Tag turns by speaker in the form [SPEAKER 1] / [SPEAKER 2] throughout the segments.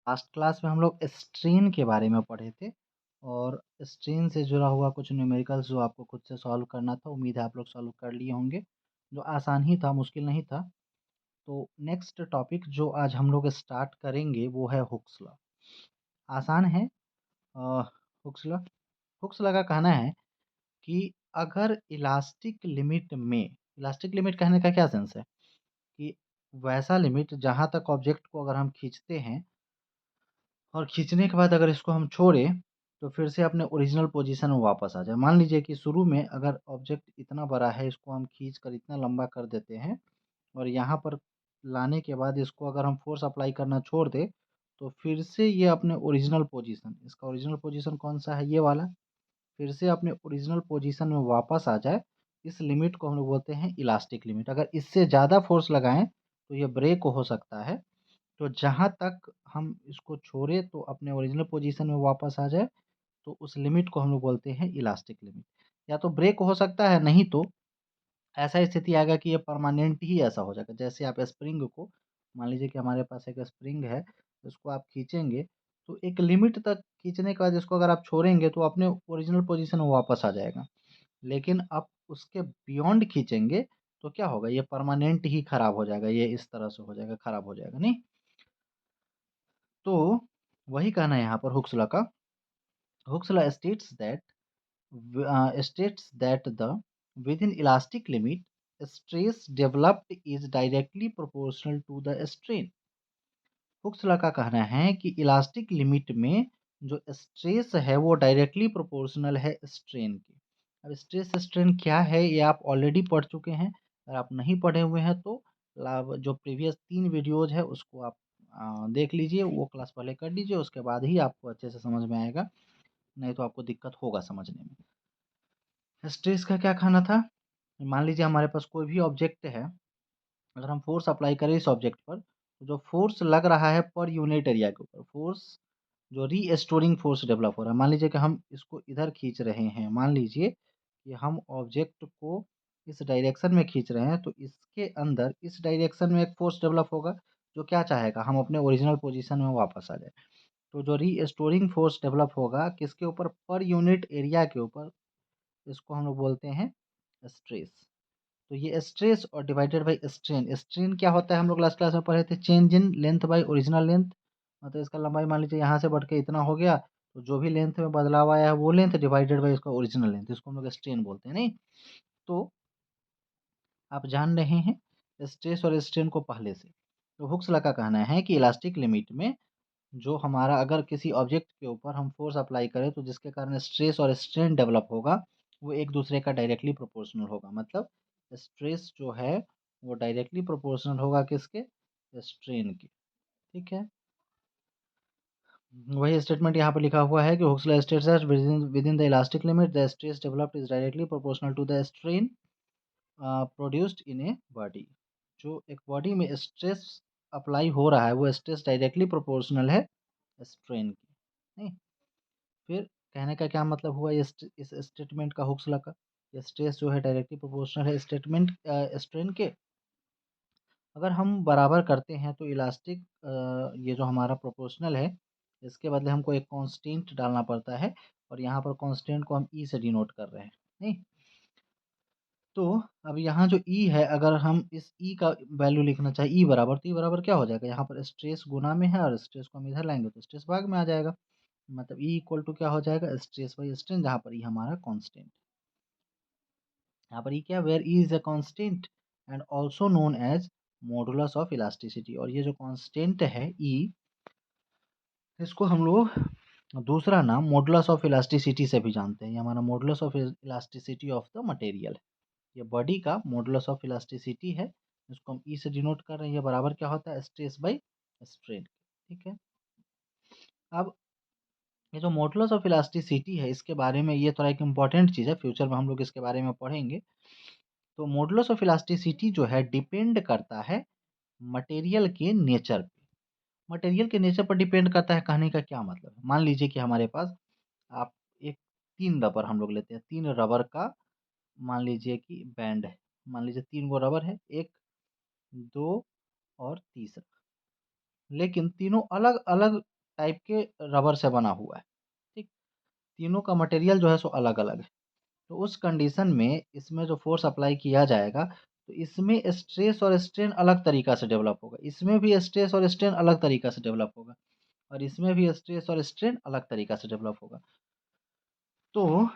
[SPEAKER 1] Last class में हम लोग स्ट्रेन के बारे में पढ़े थे और स्ट्रेन से जुड़ा हुआ कुछ न्यूमेरिकल्स जो आपको खुद से सॉल्व करना था। उम्मीद है आप लोग सॉल्व कर लिए होंगे, जो आसान ही था, मुश्किल नहीं था। तो नेक्स्ट टॉपिक जो आज हम लोग स्टार्ट करेंगे वो है हुक्स लॉ। आसान है। हुक्स लॉ का कहना है कि अगर इलास्टिक लिमिट कहने का क्या सेंस है कि वैसा लिमिट जहाँ तक ऑब्जेक्ट को अगर हम खींचते हैं और खींचने के बाद अगर इसको हम छोड़ें, तो फिर से अपने ओरिजिनल पोजीशन में वापस आ जाए। मान लीजिए कि शुरू में अगर ऑब्जेक्ट इतना बड़ा है, इसको हम खींच कर इतना लंबा कर देते हैं और यहाँ पर लाने के बाद इसको अगर हम फ़ोर्स अप्लाई करना छोड़ दें, तो फिर से ये अपने ओरिजिनल पोजीशन, इसका ओरिजिनल पोजीशन कौन-सा है? ये वाला। फिर से अपने ओरिजिनल पोजीशन में वापस आ जाए, इस लिमिट को हम लोग बोलते हैं इलास्टिक लिमिट। अगर इससे ज़्यादा फ़ोर्स लगाएँ, तो ये ब्रेक हो सकता है। तो जहाँ तक हम इसको छोड़े तो अपने ओरिजिनल पोजीशन में वापस आ जाए, तो उस लिमिट को हम लोग बोलते हैं इलास्टिक लिमिट। या तो ब्रेक हो सकता है, नहीं तो ऐसा स्थिति आएगा कि ये परमानेंट ही ऐसा हो जाएगा। जैसे आप स्प्रिंग को, मान लीजिए कि हमारे पास एक स्प्रिंग है, उसको आप खींचेंगे, तो एक लिमिट तक खींचने के बाद इसको अगर आप छोड़ेंगे तो अपने ओरिजिनल पोजीशन में वापस आ जाएगा। लेकिन आप उसके बियॉन्ड खींचेंगे तो क्या होगा? ये परमानेंट ही खराब हो जाएगा, ये इस तरह से हो जाएगा, खराब हो जाएगा, नहीं? तो वही कहना है यहाँ पर हुक्स लॉ का। Hooke's law states that the within elastic limit stress developed is directly proportional to the strain। Hooke's law का कहना है कि इलास्टिक लिमिट में जो स्ट्रेस है वो डायरेक्टली प्रोपोर्शनल है स्ट्रेन के। अब स्ट्रेस स्ट्रेन क्या है ये आप ऑलरेडी पढ़ चुके हैं। अगर आप नहीं पढ़े हुए हैं तो जो प्रीवियस 3 वीडियोज़ है उसको आप देख लीजिए, वो क्लास पहले कर लीजिए, उसके बाद ही आपको अच्छे से समझ में आएगा, नहीं तो आपको दिक्कत होगा समझने में। स्ट्रेस का क्या कहना था? मान लीजिए हमारे पास कोई भी ऑब्जेक्ट है, अगर हम फ़ोर्स अप्लाई करें इस ऑब्जेक्ट पर, तो जो फ़ोर्स लग रहा है पर यूनिट एरिया के ऊपर, फ़ोर्स जो रीस्टोरिंग फ़ोर्स डेवलप हो रहा है। मान लीजिए कि हम इसको इधर खींच रहे हैं, मान लीजिए कि हम ऑब्जेक्ट को इस डायरेक्शन में खींच रहे हैं, तो इसके अंदर इस डायरेक्शन में एक फ़ोर्स डेवलप होगा, जो क्या चाहेगा? हम अपने ओरिजिनल पोज़ीशन में वापस आ जाएँ। तो जो रीस्टोरिंग फ़ोर्स डेवलप होगा किसके ऊपर? पर यूनिट एरिया के ऊपर, इसको हम लोग बोलते हैं स्ट्रेस। तो ये स्ट्रेस और डिवाइडेड बाय स्ट्रेन। स्ट्रेन क्या होता है? हम लोग लास्ट क्लास में पढ़े थे, change in length bye original length. मतलब इसका लंबाई मान लीजिए यहाँ से बढ़ के इतना हो गया, तो जो भी लेंथ में बदलाव आया है वो लेंथ डिवाइडेड बाय इसका ओरिजिनल लेंथ, इसको हम लोग स्ट्रेन बोलते हैं, नहीं? तो आप जान रहे हैं स्ट्रेस और स्ट्रेन को पहले से। तो हुक्स लॉ का कहना है कि इलास्टिक लिमिट में जो हमारा अगर किसी ऑब्जेक्ट के ऊपर हम फ़ोर्स अप्लाई करें तो जिसके कारण स्ट्रेस और स्ट्रेन डेवलप होगा, वो एक दूसरे का डायरेक्टली प्रोपोर्शनल होगा। मतलब स्ट्रेस जो है वो डायरेक्टली प्रोपोर्शनल होगा किसके? स्ट्रेन के। ठीक है? वही स्टेटमेंट यहाँ पे लिखा हुआ है कि Hooke's law states that within the elastic limit the stress developed is directly proportional to the strain produced in a body. जो एक बॉडी में स्ट्रेस अप्लाई हो रहा है वो स्ट्रेस डायरेक्टली प्रोपोर्शनल है स्ट्रेन के। नहीं? फिर कहने का क्या मतलब हुआ इस स्टेटमेंट का, हुक्स लॉ का? ये स्ट्रेस जो है डायरेक्टली प्रोपोर्शनल है स्ट्रेन के। अगर हम बराबर करते हैं तो इलास्टिक ये जो हमारा प्रोपोर्शनल है, इसके बदले हमको एक कांस्टेंट डालना पड़ता है और यहाँ पर कांस्टेंट को हम ई से डिनोट कर रहे हैं, नहीं? तो अब यहाँ जो ई है, अगर हम इस ई का वैल्यू लिखना चाहे ई बराबर, तो ई बराबर क्या हो जाएगा? यहाँ पर स्ट्रेस गुना में है और स्ट्रेस को हम इधर लाएँगे तो स्ट्रेस भाग में आ जाएगा। मतलब ई इक्वल टू क्या हो जाएगा? स्ट्रेस बाई स्ट्रेन, जहाँ पर ई हमारा कांस्टेंट। यहाँ पर ई क्या? Where E is a constant and also known as modulus of elasticity. और ये जो कांस्टेंट है ई, इसको हम लोग दूसरा नाम मॉडुलस ऑफ इलास्टिसिटी से भी जानते हैं। ये हमारा modulus of elasticity of the material है। ये बॉडी का मॉडुलस ऑफ इलास्टिसिटी है, इसको हम ई से डिनोट कर रहे हैं। ये बराबर क्या होता है? Stress by strain. ठीक है? अब ये जो मॉडुलस ऑफ इलास्टिसिटी है, इसके बारे में ये थोड़ा एक इम्पॉर्टेंट चीज़ है, फ्यूचर में हम लोग इसके बारे में पढ़ेंगे। तो मॉडुलस ऑफ इलास्टिसिटी जो है डिपेंड करता है मटेरियल के नेचर पे। मटेरियल के नेचर पर डिपेंड करता है कहने का क्या मतलब है? मान लीजिए कि हमारे पास आप एक 3 रबर हम लोग लेते हैं, 3 रबर का मान लीजिए कि बैंड है। मान लीजिए 3 गो रबर है, 1, 2 और तीसरा। लेकिन तीनों अलग-अलग टाइप के रबर से बना हुआ है, ठीक? तीनों का मटेरियल जो है सो अलग-अलग है। तो उस कंडीशन में इसमें जो फ़ोर्स अप्लाई किया जाएगा, तो इसमें स्ट्रेस और स्ट्रेन अलग तरीक़ा से डेवलप होगा। इसमें भी स्ट्रेस और स्ट्रेन अलग तरीक़ा से डेवलप होगा और इसमें भी स्ट्रेस और स्ट्रेन अलग तरीक़ा से डेवलप होगा। तो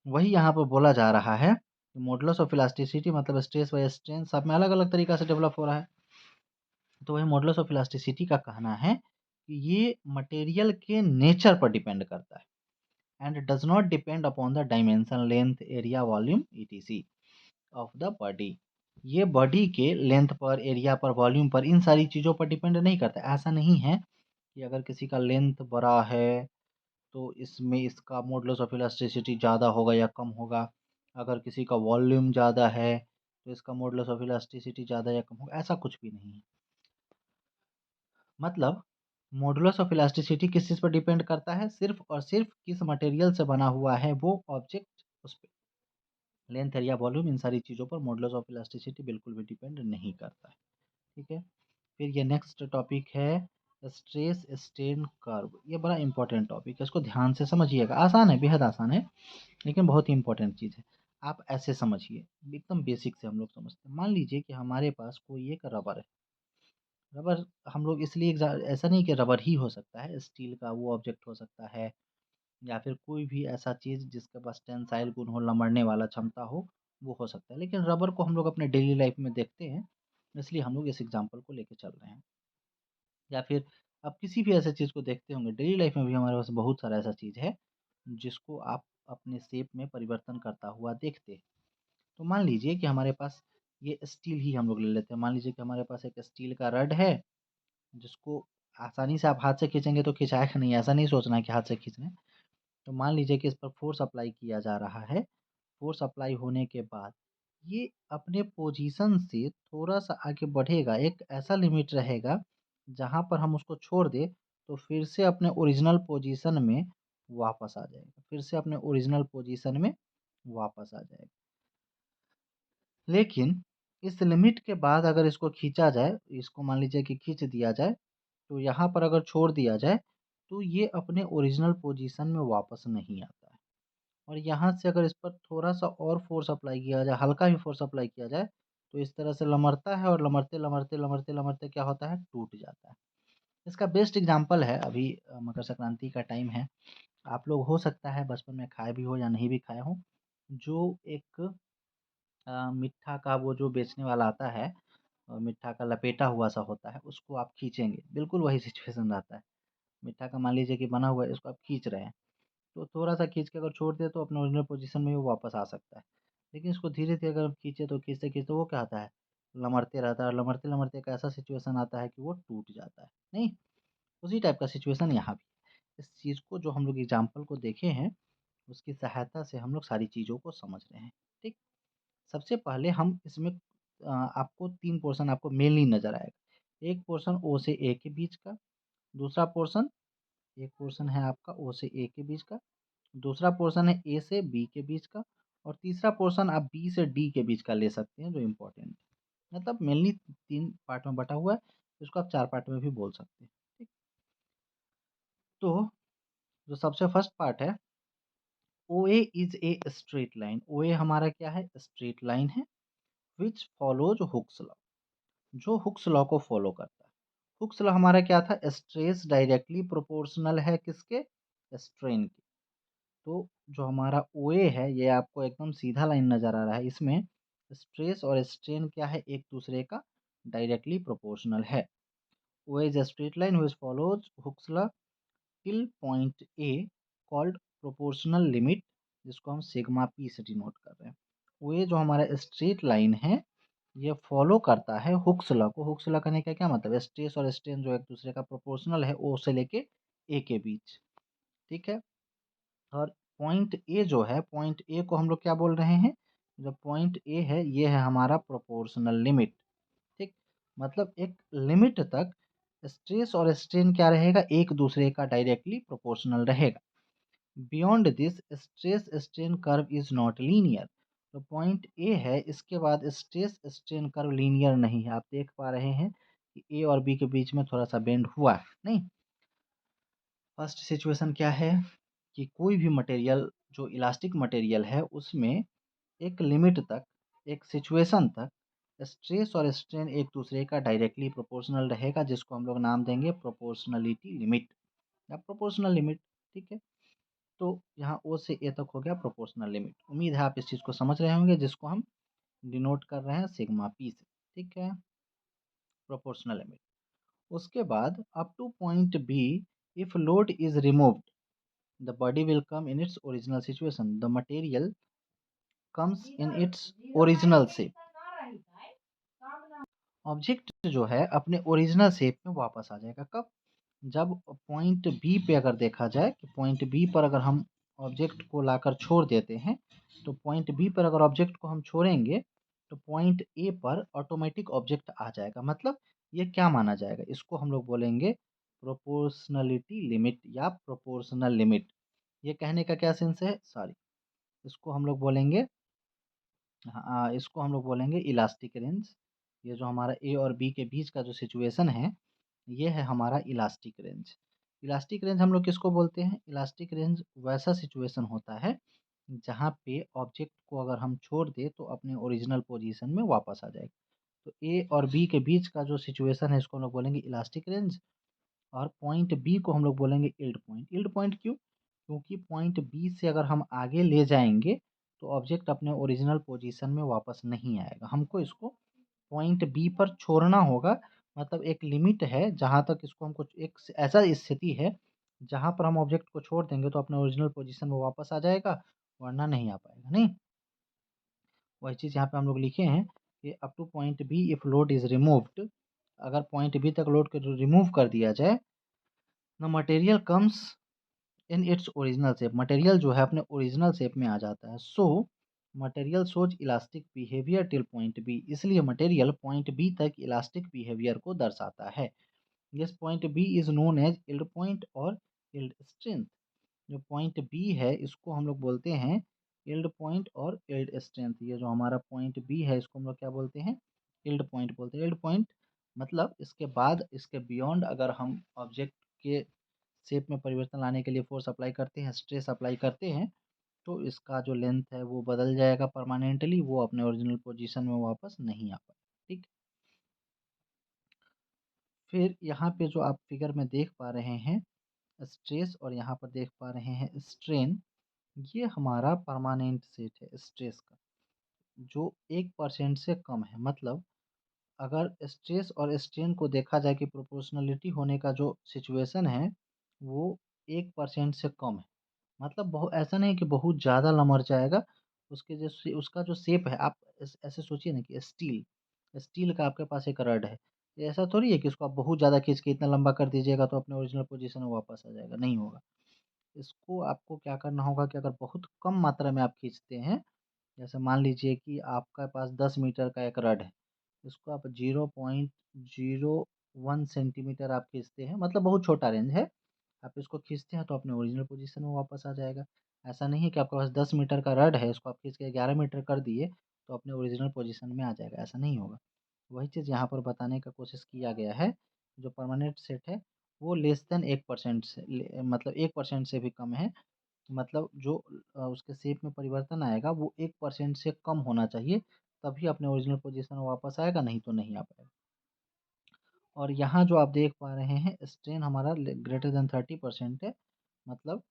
[SPEAKER 1] वही यहाँ पे बोला जा रहा है कि मॉडुलस ऑफ इलास्टिसिटी मतलब स्ट्रेस व स्ट्रेन सब में अलग-अलग तरीक़ा से डेवलप हो रहा है। तो वही मॉडुलस ऑफ इलास्टिसिटी का कहना है कि ये मटेरियल के नेचर पर डिपेंड करता है and does not depend upon the dimension, length, area, volume etc of the body. ये बॉडी के लेंथ पर, एरिया पर, वॉल्यूम पर, इन सारी चीज़ों पर डिपेंड नहीं करता है। ऐसा नहीं है कि अगर किसी का लेंथ बड़ा है, तो इसमें इसका मॉडुलस ऑफ इलास्टिसिटी ज़्यादा होगा या कम होगा। अगर किसी का वॉल्यूम ज़्यादा है, तो इसका मॉडुलस ऑफ इलास्टिसिटी ज़्यादा या कम होगा, ऐसा कुछ भी नहीं है। मतलब मॉडुलस ऑफ इलास्टिसिटी किस चीज़ पर डिपेंड करता है? सिर्फ़ और सिर्फ़ किस मटेरियल से बना हुआ है वो ऑब्जेक्ट, उस पे। लेंथ, एरिया, वॉल्यूम इन सारी चीज़ों पर मॉडुलस ऑफ इलास्टिसिटी बिल्कुल भी डिपेंड नहीं करता है, ठीक है? फिर ये नेक्स्ट टॉपिक है स्ट्रेस स्ट्रेन कर्व। ये बड़ा इंपॉर्टेंट टॉपिक है, इसको ध्यान से समझिएगा। आसान है, बेहद आसान है, लेकिन बहुत ही इंपॉर्टेंट चीज़ है। आप ऐसे समझिए, एकदम बेसिक से हम लोग समझते हैं। मान लीजिए कि हमारे पास कोई एक रबर है। रबर हम लोग इसलिए ऐसा नहीं कि रबर ही हो सकता है, स्टील का वो ऑब्जेक्ट हो सकता है या फिर कोई भी ऐसा चीज़ जिसके पास टेंसाइल गुण हो, लमड़ने वाला क्षमता हो, वो हो सकता है। लेकिन रबर को हम लोग अपने डेली लाइफ में देखते हैं, इसलिए हम लोग इस एग्ज़ाम्पल को लेके चल रहे हैं। या फिर आप किसी भी ऐसे चीज़ को देखते होंगे, डेली लाइफ में भी हमारे पास बहुत सारा ऐसा चीज़ है, जिसको आप अपने शेप में परिवर्तन करता हुआ देखते हैं। तो मान लीजिए कि हमारे पास ये स्टील ही हम लोग ले लेते हैं। मान लीजिए कि हमारे पास एक स्टील का रड है, जिसको आसानी से आप हाथ से खींचेंगे तो खिंचाएगा नहीं, ऐसा नहीं सोचना है कि हाथ से खींचना है। तो मान लीजिए कि इस पर फ़ोर्स अप्लाई किया जा रहा है। फ़ोर्स अप्लाई होने के बाद ये अपने पोज़ीशन से थोड़ा-सा आगे बढ़ेगा, एक ऐसा लिमिट रहेगा जहाँ पर हम उसको छोड़ दें, तो फिर से अपने ओरिजिनल पोज़ीशन में वापस आ जाएगा। फिर से अपने ओरिजिनल पोज़ीशन में वापस आ जाएगा। लेकिन इस लिमिट के बाद अगर इसको खींचा जाए, इसको मान लीजिए कि खींच दिया जाए, तो यहाँ पर अगर छोड़ दिया जाए, तो ये अपने ओरिजिनल पोज़ीशन में वापस नहीं आता है। और यहाँ से अगर इस पर थोड़ा-सा और फ़ोर्स अप्लाई किया जाए, हल्का भी फ़ोर्स अप्लाई किया जाए, तो इस तरह से लमड़ता है और लमड़ते-लमड़ते क्या होता है, टूट जाता है। इसका बेस्ट एग्ज़ाम्पल है अभी मकर संक्रांति का टाइम है। आप लोग हो सकता है बचपन में खाए भी हो या नहीं भी खाए हों, जो एक मिट्ठा का वो जो बेचने वाला आता है मिट्ठा का लपेटा हुआ सा होता है, उसको आप खींचेंगे, बिल्कुल वही सिचुएशन रहता है। मिट्ठा का मान लीजिए कि बना हुआ है, इसको आप खींच रहे हैं। तो थोड़ा-सा खींच के अगर छोड़ दें तो अपने ओरिजिनल पोज़ीशन में वो वापस आ सकता है। लेकिन इसको धीरे-धीरे अगर हम खींचे तो खींचते-खींचते वो क्या होता है, लमड़ते रहता है और लमड़ते-लमड़ते एक ऐसा सिचुएशन आता है कि वो टूट जाता है, नहीं? उसी टाइप का सिचुएशन यहाँ भी है। इस चीज़ को जो हम लोग एग्ज़ाम्पल को देखे हैं, उसकी सहायता से हम लोग सारी चीज़ों को समझ रहे हैं, ठीक? सबसे पहले हम इसमें आपको 3 पोर्शन आपको मेनली नज़र आएगा। एक पोर्शन ओ से ए के बीच का, दूसरा पोर्शन एक पोर्शन है आपका ओ से ए के बीच का, दूसरा पोर्शन है ए से बी के बीच का और तीसरा पोर्शन आप बी से डी के बीच का ले सकते हैं जो इम्पोर्टेंट है। मतलब मेनली 3 पार्ट में बँटा हुआ है, इसको आप 4 पार्ट में भी बोल सकते हैं, ठीक। तो जो सबसे फर्स्ट पार्ट है, ओए इज़ ए स्ट्रेट लाइन। ओए हमारा क्या है? स्ट्रेट लाइन है व्हिच फॉलोज़ हुक्स लॉ, जो हुक्स लॉ को फॉलो करता है। हुक्स लॉ हमारा क्या था? स्ट्रेस डायरेक्टली प्रोपोर्शनल है किसके? स्ट्रेन के। तो जो हमारा ओए है, ये आपको एकदम सीधा लाइन नज़र आ रहा है। इसमें स्ट्रेस और स्ट्रेन क्या है? एक दूसरे का डायरेक्टली प्रोपोर्शनल है। ओए is a straight line which follows Hooke's law till point A called proportional limit, जिसको हम सिग्मा पी से डिनोट कर रहे हैं। ओए जो हमारा स्ट्रेट लाइन है, ये फॉलो करता है हुक्स लॉ को। हुक्स लॉ कहने का क्या मतलब है? स्ट्रेस और स्ट्रेन जो एक दूसरे का प्रोपोर्शनल है ओ से लेके ए के बीच, ठीक है? और पॉइंट ए जो है, पॉइंट ए को हम लोग क्या बोल रहे हैं? जो पॉइंट ए है, ये है हमारा प्रोपोर्शनल लिमिट, ठीक? मतलब एक लिमिट तक स्ट्रेस और स्ट्रेन क्या रहेगा? एक दूसरे का डायरेक्टली प्रोपोर्शनल रहेगा। Beyond this stress strain curve is not linear. तो पॉइंट ए है, इसके बाद स्ट्रेस स्ट्रेन कर्व लीनियर नहीं है। आप देख पा रहे हैं कि ए और बी के बीच में थोड़ा-सा बेंड हुआ है, नहीं? फर्स्ट सिचुएशन क्या है कि कोई भी मटेरियल जो इलास्टिक मटेरियल है उसमें एक लिमिट तक, एक सिचुएशन तक स्ट्रेस और स्ट्रेन एक दूसरे का डायरेक्टली प्रोपोर्शनल रहेगा जिसको हम लोग नाम देंगे प्रोपोर्शनलिटी लिमिट या प्रोपोर्शनल लिमिट, ठीक है? तो यहाँ ओ से ए तक हो गया प्रोपोर्शनल लिमिट। उम्मीद है आप इस चीज़ को समझ रहे होंगे जिसको हम डिनोट कर रहे हैं सिग्मा पी से, ठीक है? Proportional limit. उसके बाद up to point B if load is removed the body will come in its original situation. The material comes in its original shape. Object जो है अपने ओरिजिनल शेप में वापस आ जाएगा कब? जब पॉइंट बी पे अगर देखा जाए कि पॉइंट बी पर अगर हम ऑब्जेक्ट को लाकर छोड़ देते हैं, तो पॉइंट बी पर अगर ऑब्जेक्ट को हम छोड़ेंगे तो पॉइंट ए पर ऑटोमेटिक ऑब्जेक्ट आ जाएगा। मतलब ये क्या माना जाएगा? इसको हम लोग बोलेंगे प्रोपोर्शनलिटी लिमिट या प्रोपोर्शनल लिमिट। ये कहने का क्या सेंस है? सॉरी, इसको हम लोग बोलेंगे, हाँ, इसको हम लोग बोलेंगे इलास्टिक रेंज। ये जो हमारा ए और बी के बीच का जो सिचुएशन है, ये है हमारा इलास्टिक रेंज। इलास्टिक रेंज हम लोग किसको बोलते हैं? इलास्टिक रेंज वैसा सिचुएशन होता है जहाँ पे ऑब्जेक्ट को अगर हम छोड़ दें तो अपने ओरिजिनल पोजीशन में वापस आ जाएगा। तो ए और बी के बीच का जो सिचुएशन है इसको हम लोग बोलेंगे इलास्टिक रेंज, और पॉइंट बी को हम लोग बोलेंगे यील्ड पॉइंट। यील्ड पॉइंट क्यों? क्योंकि पॉइंट बी से अगर हम आगे ले जाएंगे तो ऑब्जेक्ट अपने ओरिजिनल पोजीशन में वापस नहीं आएगा। हमको इसको पॉइंट बी पर छोड़ना होगा। मतलब एक लिमिट है जहाँ तक इसको हमको, एक ऐसा स्थिति है जहाँ पर हम ऑब्जेक्ट को छोड़ देंगे तो अपने ओरिजिनल पोजीशन में वापस आ जाएगा, वरना नहीं आ पाएगा, नहीं? वही चीज़ यहाँ पे हम लोग लिखे हैं कि up to point B if load is removed, अगर पॉइंट बी तक लोड को रिमूव कर दिया जाए, the material comes in its original shape, material जो है अपने ओरिजिनल शेप में आ जाता है। So material shows elastic behaviour till point B, इसलिए मटेरियल पॉइंट बी तक इलास्टिक बिहेवियर को दर्शाता है। This point B is known as yield point और यील्ड स्ट्रेंथ। जो पॉइंट बी है इसको हम लोग बोलते हैं यील्ड पॉइंट और यील्ड स्ट्रेंथ। ये जो हमारा पॉइंट बी है इसको हम लोग क्या बोलते हैं? यील्ड पॉइंट बोलते हैं। यील्ड पॉइंट मतलब इसके बाद, इसके बियॉन्ड अगर हम ऑब्जेक्ट के शेप में परिवर्तन लाने के लिए फोर्स अप्लाई करते हैं, स्ट्रेस अप्लाई करते हैं, तो इसका जो लेंथ है वो बदल जाएगा परमानेंटली, वो अपने ओरिजिनल पोजीशन में वापस नहीं आ पाएगा, ठीक? फिर यहाँ पे जो आप फिगर में देख पा रहे हैं स्ट्रेस, और यहाँ पर देख पा रहे हैं स्ट्रेन, ये हमारा परमानेंट सेट है स्ट्रेस का, जो 1% से कम है। मतलब अगर स्ट्रेस और स्ट्रेन को देखा जाए कि प्रोपोर्शनलिटी होने का जो सिचुएशन है वो 1% से कम है। मतलब बहुत ऐसा नहीं कि बहुत ज़्यादा लमड़ जाएगा, उसके जैसे उसका जो शेप है, आप ऐसे सोचिए ना कि स्टील, स्टील का आपके पास एक रड है, ये ऐसा थोड़ी है कि इसको आप बहुत ज़्यादा खींच के इतना लंबा कर दीजिएगा तो अपने ओरिजिनल पोजीशन में वापस आ जाएगा, नहीं होगा। इसको आपको क्या करना होगा कि अगर बहुत कम मात्रा में आप खींचते हैं, जैसे मान लीजिए कि आपके पास 10 मीटर का एक रड है, इसको आप 0.01 सेंटीमीटर आप खींचते हैं, मतलब बहुत छोटा रेंज है, आप इसको खींचते हैं तो अपने ओरिजिनल पोजीशन में वापस आ जाएगा। ऐसा नहीं है कि आपके पास 10 मीटर का रड है, इसको आप खींच के 11 मीटर कर दिए तो अपने ओरिजिनल पोजीशन में आ जाएगा, ऐसा नहीं होगा। वही चीज़ यहाँ पर बताने का कोशिश किया गया है, जो परमानेंट सेट है वो लेस देन 1% से मतलब 1% से भी कम है। मतलब जो उसके शेप में परिवर्तन आएगा वो 1% से कम होना चाहिए, तभी अपने ओरिजिनल पोजीशन में वापस आएगा, नहीं तो नहीं आ पाएगा। और यहाँ जो आप देख पा रहे हैं स्ट्रेन हमारा ग्रेटर देन 30% है। मतलब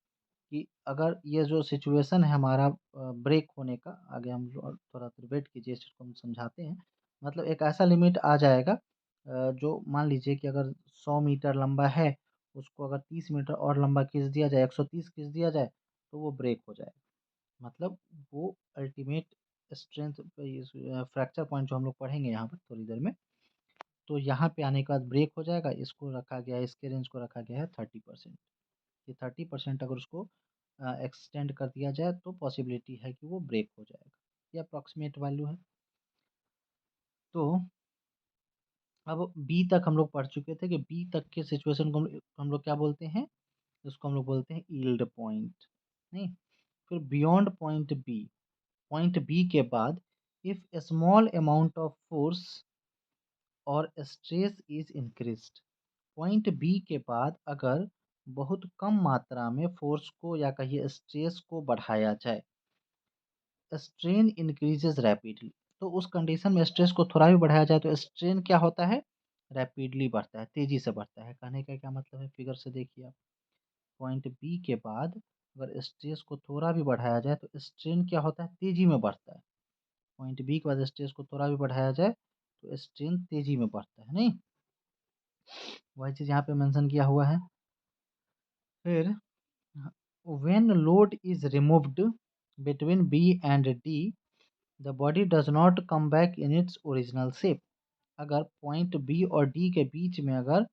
[SPEAKER 1] कि अगर ये जो सिचुएशन है हमारा ब्रेक होने का, आगे हम थोड़ा देर वेट कीजिए, इस चीज़ को हम समझाते हैं। मतलब एक ऐसा लिमिट आ जाएगा जो मान लीजिए कि अगर 100 मीटर लंबा है, उसको अगर 30 मीटर और लंबा खींच दिया जाए, 130 खींच दिया जाए, तो वो ब्रेक हो जाएगा। मतलब वो अल्टीमेट स्ट्रेंथ फ्रैक्चर पॉइंट जो हम लोग पढ़ेंगे यहाँ पर थोड़ी देर में, तो यहाँ पे आने के बाद ब्रेक हो जाएगा। इसको रखा गया है, इसके रेंज को रखा गया है 30%। ये 30% अगर उसको एक्सटेंड कर दिया जाए तो पॉसिबिलिटी है कि वो ब्रेक हो जाएगा। ये अप्रॉक्सीमेट वैल्यू है। तो अब बी तक हम लोग पढ़ चुके थे कि बी तक के सिचुएशन को हम लोग क्या बोलते हैं? इसको हम लोग बोलते हैं यील्ड पॉइंट, नहीं? फिर बियॉन्ड पॉइंट बी के बाद if small amount of force और stress is increased. Point B के बाद अगर बहुत कम मात्रा में फोर्स को या कहिए स्ट्रेस को बढ़ाया जाए, स्ट्रेन इंक्रीजेज रैपिडली। तो उस कंडीशन में स्ट्रेस को थोड़ा भी बढ़ाया जाए तो स्ट्रेन क्या होता है, रैपिडली बढ़ता है, तेजी से बढ़ता है। कहने का क्या मतलब है, फिगर से देखिए आप। पॉइंट बी के बाद अगर स्ट्रेस को थोड़ा भी बढ़ाया जाए तो स्ट्रेन क्या होता है, तेजी में बढ़ता है। पॉइंट बी के बाद स्ट्रेस को थोड़ा भी बढ़ाया जाए तो स्ट्रेन तेजी में बढ़ता है, नहीं? वही चीज यहाँ पे मेंशन किया हुआ है। फिर when load is removed between B and D, the body does not come back in its original shape। अगर पॉइंट बी और डी के बीच में अगर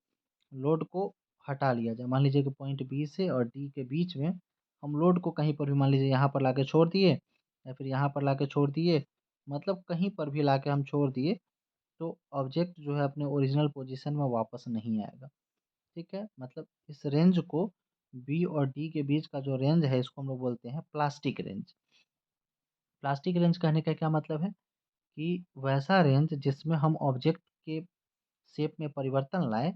[SPEAKER 1] लोड को हटा लिया जाए, मान लीजिए कि पॉइंट बी से और डी के बीच में हम लोड को कहीं पर भी मान लीजिए यहाँ पर लाके छोड़ दिए या फिर यहाँ पर लाके छोड़ दिए, मतलब कहीं पर भी लाके हम छोड़ दिए, तो ऑब्जेक्ट जो है अपने ओरिजिनल पोजीशन में वापस नहीं आएगा। ठीक है, मतलब इस रेंज को, बी और डी के बीच का जो रेंज है इसको हम लोग बोलते हैं प्लास्टिक रेंज। प्लास्टिक रेंज कहने का क्या मतलब है कि वैसा रेंज जिसमें हम ऑब्जेक्ट के शेप में परिवर्तन लाए,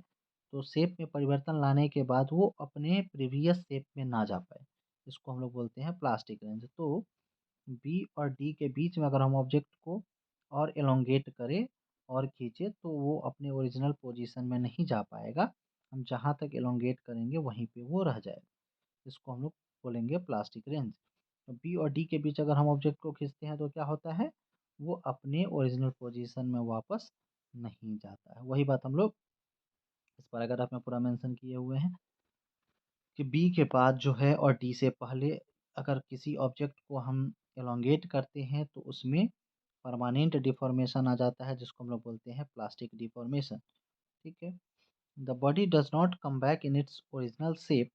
[SPEAKER 1] तो शेप में परिवर्तन लाने के बाद वो अपने प्रीवियस शेप में ना जा पाए, इसको हम लोग बोलते हैं प्लास्टिक रेंज। तो बी और डी के बीच में अगर हम ऑब्जेक्ट को और एलोंगेट करें और खींचे तो वो अपने ओरिजिनल पोजीशन में नहीं जा पाएगा, हम जहाँ तक एलोंगेट करेंगे वहीं पे वो रह जाएगा, इसको हम लोग बोलेंगे प्लास्टिक रेंज। तो बी और डी के बीच अगर हम ऑब्जेक्ट को खींचते हैं तो क्या होता है, वो अपने ओरिजिनल पोजीशन में वापस नहीं जाता है। वही बात हम लोग इस पैराग्राफ में पूरा मेंशन किए हुए हैं कि बी के बाद जो है और डी से पहले अगर किसी ऑब्जेक्ट को हम एलोंगेट करते हैं तो उसमें परमानेंट डिफॉर्मेशन आ जाता है, जिसको हम लोग बोलते हैं प्लास्टिक डिफॉर्मेशन। ठीक है, the body does not come back in its original shape,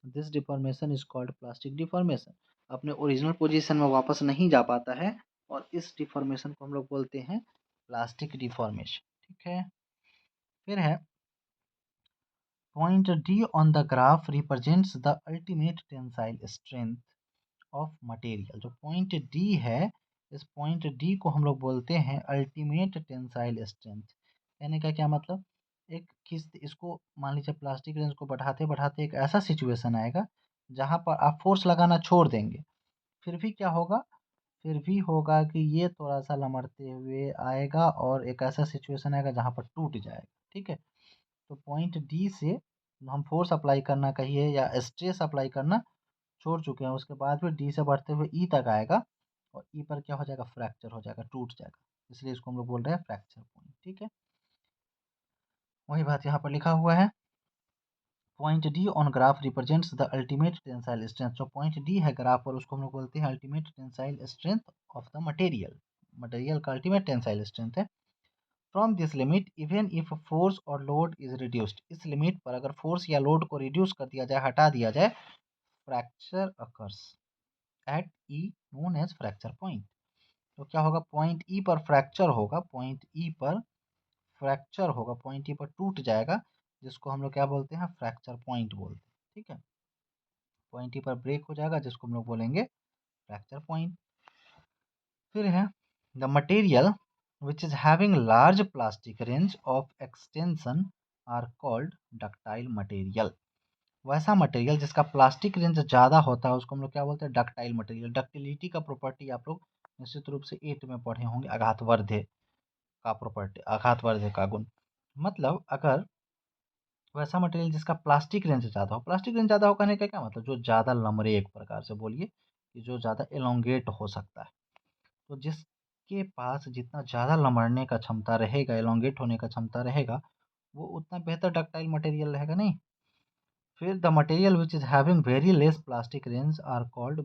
[SPEAKER 1] this deformation is called plastic deformation. अपने ओरिजिनल पोजीशन में वापस नहीं जा पाता है और इस डिफॉर्मेशन को हम लोग बोलते हैं प्लास्टिक डिफॉर्मेशन। ठीक है, फिर है point D on the graph represents the ultimate tensile strength of material. जो पॉइंट डी है, इस पॉइंट डी को हम लोग बोलते हैं अल्टीमेट टेंसाइल स्ट्रेंथ। कहने का क्या मतलब, एक किस इसको मान लीजिए प्लास्टिक रेंज को बढ़ाते बढ़ाते एक ऐसा सिचुएशन आएगा जहाँ पर आप फोर्स लगाना छोड़ देंगे, फिर भी क्या होगा, फिर भी होगा कि ये थोड़ा सा लमड़ते हुए आएगा और एक ऐसा सिचुएशन आएगा जहाँ पर टूट जाएगा। ठीक है, तो पॉइंट डी से हम फोर्स अप्लाई करना कहिए या स्ट्रेस अप्लाई करना छोड़ चुके हैं, उसके बाद फिर डी से बढ़ते हुए ई तक आएगा और ई पर क्या हो जाएगा, फ्रैक्चर हो जाएगा, टूट जाएगा, इसलिए इसको हम लोग बोल रहे हैं फ्रैक्चर पॉइंट। ठीक है, वही बात यहाँ पर लिखा हुआ है, point D on graph represents the ultimate tensile strength. जो पॉइंट डी है ग्राफ पर उसको हम लोग बोलते हैं ultimate tensile strength of the material. Material का अल्टीमेट टेंसाइल स्ट्रेंथ है। From this limit even if force और लोड इज रिड्यूस्ड, इस लिमिट पर अगर फोर्स या लोड को रिड्यूस कर दिया जाए, हटा दिया जाए, fracture occurs at E known as fracture point. तो क्या होगा, पॉइंट ई पर फ्रैक्चर होगा, पॉइंट ई पर फ्रैक्चर होगा, पॉइंट ई पर टूट जाएगा, जिसको हम लोग क्या बोलते हैं, फ्रैक्चर पॉइंट बोलते हैं। ठीक है, पॉइंट ई पर ब्रेक हो जाएगा जिसको हम लोग बोलेंगे फ्रैक्चर पॉइंट। फिर है the material which is having large plastic range of extension are called ductile material। वैसा मटेरियल जिसका प्लास्टिक रेंज ज़्यादा होता है उसको हम लोग क्या बोलते हैं, डक्टाइल मटेरियल। डक्टिलिटी का प्रॉपर्टी आप लोग निश्चित रूप से 8 में पढ़े होंगे, आघातवर्धे का प्रॉपर्टी, आघातवर्धे का गुण। मतलब अगर वैसा मटेरियल जिसका प्लास्टिक रेंज ज़्यादा हो, प्लास्टिक रेंज ज़्यादा हो कहने का क्या मतलब, जो ज़्यादा लमरे, एक प्रकार से बोलिए कि जो ज़्यादा एलोंगेट हो सकता है, तो जिसके पास जितना ज़्यादा लमड़ने का क्षमता रहेगा, एलोंगेट होने का क्षमता रहेगा, वो उतना बेहतर डक्टाइल मटेरियल रहेगा, नहीं? फिर the material which is having very less plastic range are called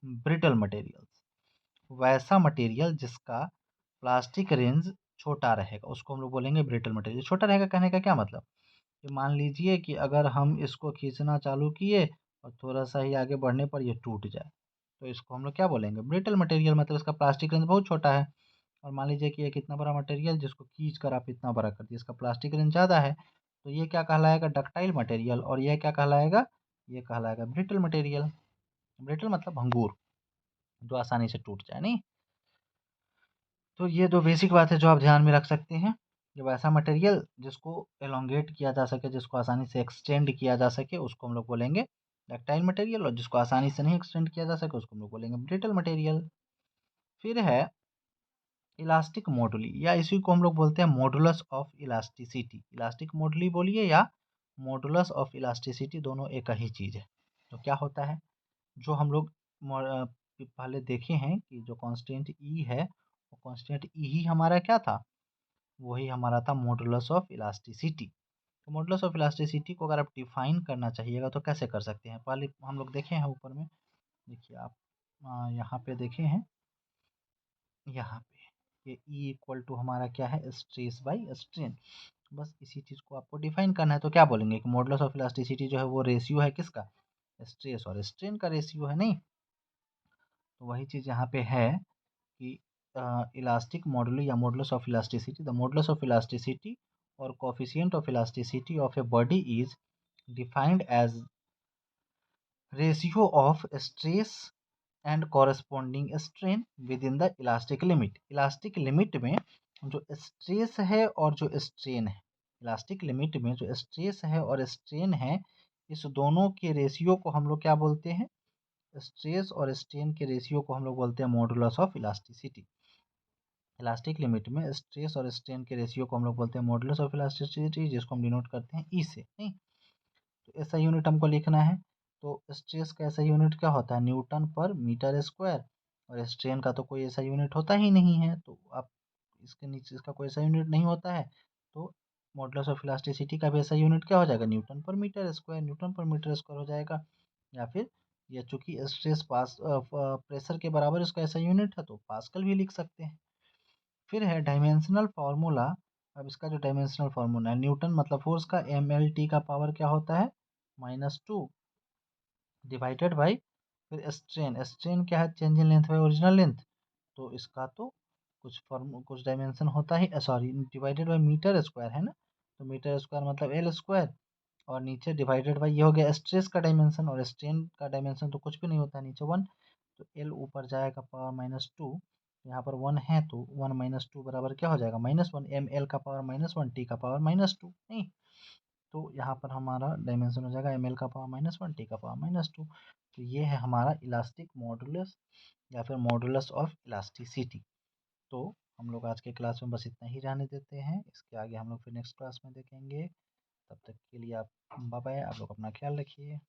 [SPEAKER 1] brittle materials. वैसा मटेरियल जिसका प्लास्टिक रेंज छोटा रहेगा उसको हम लोग बोलेंगे ब्रिटल मटेरियल। छोटा रहेगा कहने का क्या मतलब, कि मान लीजिए कि अगर हम इसको खींचना चालू किए और थोड़ा सा ही आगे बढ़ने पर ये टूट जाए, तो इसको हम लोग क्या बोलेंगे, ब्रिटल मटेरियल। मतलब इसका प्लास्टिक रेंज बहुत छोटा है। और मान लीजिए कि एक इतना बड़ा मटेरियल जिसको खींच कर आप इतना बड़ा कर दिए, इसका प्लास्टिक रेंज ज़्यादा है, तो ये क्या कहलाएगा, डक्टाइल मटेरियल। और ये क्या कहलाएगा, ये कहलाएगा ब्रिटल मटेरियल। ब्रिटल मतलब भंगूर, जो आसानी से टूट जाए, नहीं? तो ये दो बेसिक बात है जो आप ध्यान में रख सकते हैं। जब ऐसा मटेरियल जिसको एलोंगेट किया जा सके, जिसको आसानी से एक्सटेंड किया जा सके, उसको हम लोग बोलेंगे डक्टाइल मटेरियल, और जिसको आसानी से नहीं एक्सटेंड किया जा सके उसको हम लोग बोलेंगे ब्रिटल मटेरियल। फिर है इलास्टिक मोडुली, या इसी को हम लोग बोलते हैं मॉडुलस ऑफ इलास्टिसिटी। इलास्टिक मोडुली बोलिए या मॉडुलस ऑफ इलास्टिसिटी, दोनों एक ही चीज़ है। तो क्या होता है, जो हम लोग पहले देखे हैं कि जो कांस्टेंट ई है, वो कांस्टेंट ई ही हमारा क्या था, वही हमारा था मॉडुलस ऑफ इलास्टिसिटी। तो मॉडुलस ऑफ इलास्टिसिटी को अगर आप डिफाइन करना चाहिएगा तो कैसे कर सकते हैं, पहले हम लोग देखे हैं ऊपर में, देखिए आप यहाँ पे देखे हैं, यहाँ पे ये ई इक्वल टू हमारा क्या है, स्ट्रेस बाई स्ट्रेन। बस इसी चीज़ को आपको डिफाइन करना है। तो क्या बोलेंगे कि मॉडुलस ऑफ इलास्टिसिटी जो है वो रेशियो है किसका, स्ट्रेस और स्ट्रेन का रेशियो है, नहीं। तो वही चीज़ यहाँ पे है कि इलास्टिक मॉडुली या modulus of elasticity, the modulus of elasticity और coefficient of elasticity of a body is defined as ratio of stress and corresponding strain within the elastic limit. Elastic limit में जो stress है और जो strain है, elastic limit में जो stress है और स्ट्रेन है, इस दोनों के रेशियो को हम लोग क्या बोलते हैं, स्ट्रेस और स्ट्रेन के रेशियो को हम लोग बोलते हैं modulus of elasticity. Elastic limit में स्ट्रेस और स्ट्रेन के रेशियो को हम लोग बोलते हैं मॉडुलस ऑफ इलास्टिसिटी, जिसको हम डिनोट करते हैं ई से, नहीं। तो ऐसा यूनिट हमको लिखना है। तो स्ट्रेस का ऐसा यूनिट क्या होता है, न्यूटन पर मीटर स्क्वायर, और स्ट्रेन का तो कोई ऐसा यूनिट होता ही नहीं है, तो आप इसके नीचे इसका कोई ऐसा यूनिट नहीं होता है, तो मॉडुलस ऑफ इलास्टिसिटी का भी ऐसा यूनिट क्या हो जाएगा, न्यूटन पर मीटर स्क्वायर, न्यूटन पर मीटर स्क्वायर हो जाएगा। या फिर ये चूंकि स्ट्रेस पास प्रेशर के बराबर इसका ऐसा यूनिट है, तो पास्कल भी लिख सकते हैं। फिर है डायमेंशनल फार्मूला। अब इसका जो डायमेंशनल फार्मूला है, न्यूटन मतलब फोर्स का, एम एल टी का पावर क्या होता है, -2 डिवाइडेड बाई, फिर स्ट्रेन, स्ट्रेन क्या है, change in length by original length. तो इसका तो कुछ डायमेंशन होता ही, sorry, divided by metre square है ना, तो मीटर स्क्वायर मतलब एल स्क्वायर, और नीचे डिवाइडेड बाई ये हो गया स्ट्रेस का डायमेंशन, और स्ट्रेन का डायमेंशन तो कुछ भी नहीं होता है, नीचे 1, तो एल ऊपर जाएगा पावर -2, यहाँ पर 1 है तो 1 -2 बराबर क्या हो जाएगा, -1, एम एल का पावर -1, टी का पावर -2, नहीं। तो यहाँ पर हमारा डायमेंशन हो जाएगा एम एल का पावर -1, टी का पावर -2। तो ये है हमारा इलास्टिक मॉडुलस या फिर मॉडुलस ऑफ इलास्टिसिटी। तो हम लोग आज के क्लास में बस इतना ही रहने देते हैं, इसके आगे हम लोग फिर नेक्स्ट क्लास में देखेंगे। तब तक के लिए आप बाय बाय, आप लोग अपना ख्याल रखिए।